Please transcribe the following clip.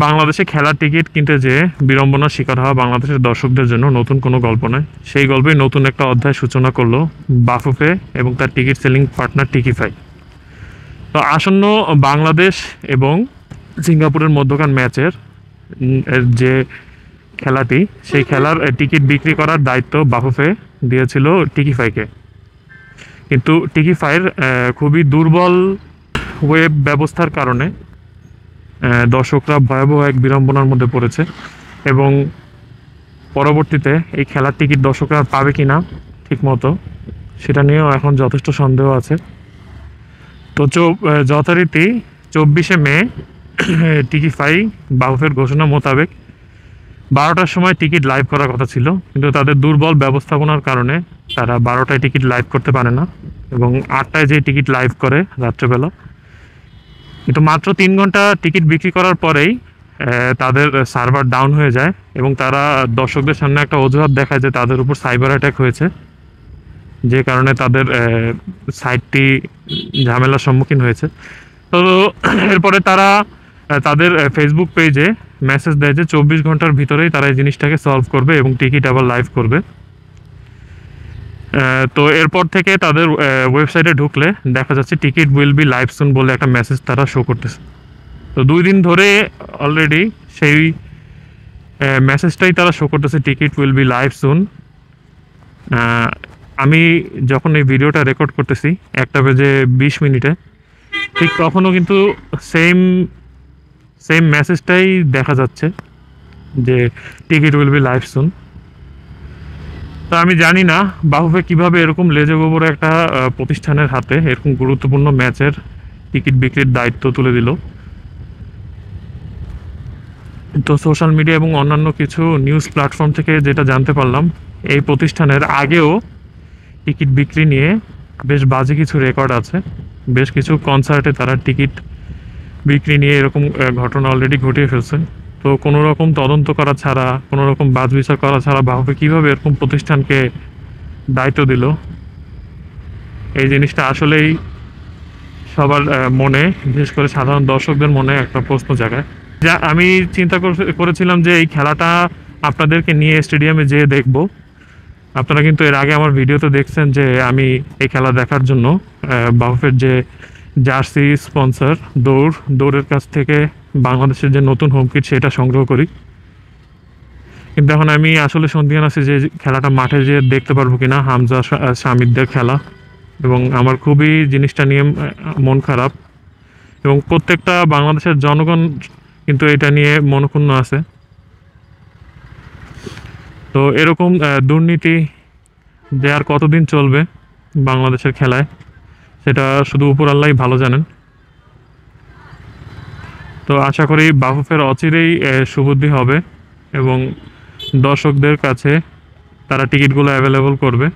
বাংলাদেশে খেলার টিকিট কিনতে যেয়ে বিড়ম্বনার শিকার হওয়া বাংলাদেশের দর্শকদের জন্য নতুন কোনো গল্প নয়। সেই গল্পেই নতুন একটা অধ্যায় সূচনা করলো বাফুফে এবং তার টিকিট সেলিং পার্টনার টিকিফাই। তো আসন্ন বাংলাদেশ এবং সিঙ্গাপুরের মধ্যকার ম্যাচের যে খেলাটি, সেই খেলার টিকিট বিক্রি করার দায়িত্ব বাফুফে দিয়েছিল টিকিফাইকে। কিন্তু টিকিফাইয়ের খুবই দুর্বল ওয়েব ব্যবস্থার কারণে দর্শকরা ভয়াবহ এক বিড়ম্বনার মধ্যে পড়েছে এবং পরবর্তীতে এই খেলার টিকিট দর্শকরা পাবে কি না ঠিকমতো, সেটা নিয়েও এখন যথেষ্ট সন্দেহ আছে। তো যথারীতি 24শে মে টিকিফাই বাফুফের ঘোষণা মোতাবেক 12টার সময় টিকিট লাইভ করার কথা ছিল, কিন্তু তাদের দুর্বল ব্যবস্থাপনার কারণে তারা 12টায় টিকিট লাইভ করতে পারে না এবং 8টায় যে টিকিট লাইভ করে রাত্রেবেলা। কিন্তু মাত্র 3 ঘন্টা টিকিট বিক্রি করার পরেই তাদের সার্ভার ডাউন হয়ে যায় এবং তারা দর্শকদের সামনে একটা অজুহাত দেখায় যে তাদের উপর সাইবার অ্যাটাক হয়েছে, যে কারণে তাদের সাইটটি ঝামেলার সম্মুখীন হয়েছে। তো এরপরে তারা তাদের ফেসবুক পেজে মেসেজ দেয় যে 24 ঘন্টার ভিতরেই তারা এই জিনিসটাকে সলভ করবে এবং টিকিট আবার লাইভ করবে। তো এরপর থেকে তাদের ওয়েবসাইটে ঢুকলে দেখা যাচ্ছে টিকিট উইল বি লাইভ সুন বলে একটা মেসেজ তারা শো করতেছে। তো 2 দিন ধরে অলরেডি সেই মেসেজটাই তারা শো করতেছে, টিকিট উইল বি লাইভ সুন। আমি যখন এই ভিডিওটা রেকর্ড করতেছি 1টা বেজে 20 মিনিটে, ঠিক তখনও কিন্তু সেম মেসেজটাই দেখা যাচ্ছে যে টিকিট উইল বি লাইভ সুন। তো আমি জানি না বাফুফে কীভাবে এরকম লেজে গোবরে একটা প্রতিষ্ঠানের হাতে এরকম গুরুত্বপূর্ণ ম্যাচের টিকিট বিক্রির দায়িত্ব তুলে দিল। তো সোশ্যাল মিডিয়া এবং অন্যান্য কিছু নিউজ প্ল্যাটফর্ম থেকে যেটা জানতে পারলাম, এই প্রতিষ্ঠানের আগেও টিকিট বিক্রি নিয়ে বেশ বাজে কিছু রেকর্ড আছে। বেশ কিছু কনসার্টে তারা টিকিট বিক্রি নিয়ে এরকম ঘটনা অলরেডি ঘটিয়ে ফেলছে। তো কোনো রকম তদন্ত করা ছাড়া, কোনো রকম বাদ বিচার করা ছাড়া বাফুফে কীভাবে এরকম প্রতিষ্ঠানকে দায়িত্ব দিল, এই জিনিসটা আসলেই সবার মনে, বিশেষ করে সাধারণ দর্শকদের মনে একটা প্রশ্ন জাগায়। যা আমি চিন্তা করেছিলাম যে এই খেলাটা আপনাদেরকে নিয়ে স্টেডিয়ামে যেয়ে দেখব। আপনারা কিন্তু এর আগে আমার ভিডিওতে দেখছেন যে আমি এই খেলা দেখার জন্য বাফুফের যে জার্সি স্পন্সর দৌড়ের কাছ থেকে বাংলাদেশের যে নতুন হোম কিট সেটা সংগ্রহ করি। কিন্তু এখন আমি আসলে সন্দিহান আছি যে খেলাটা মাঠে যেয়ে দেখতে পারবো কিনা, হামজা শামিদদের খেলা, এবং আমার খুবই জিনিসটা নিয়ে মন খারাপ এবং প্রত্যেকটা বাংলাদেশের জনগণ কিন্তু এটা নিয়ে মনক্ষুণ্ণ আছে। তো এরকম দুর্নীতি যে আর কতদিন চলবে বাংলাদেশের খেলায়, সেটা শুধু উপর আল্লাহই ভালো জানেন। তো আশা করি বাফুফের অচিরেই সুবুদ্ধি হবে এবং দর্শকদের কাছে তারা টিকিটগুলো অ্যাভেলেবল করবে।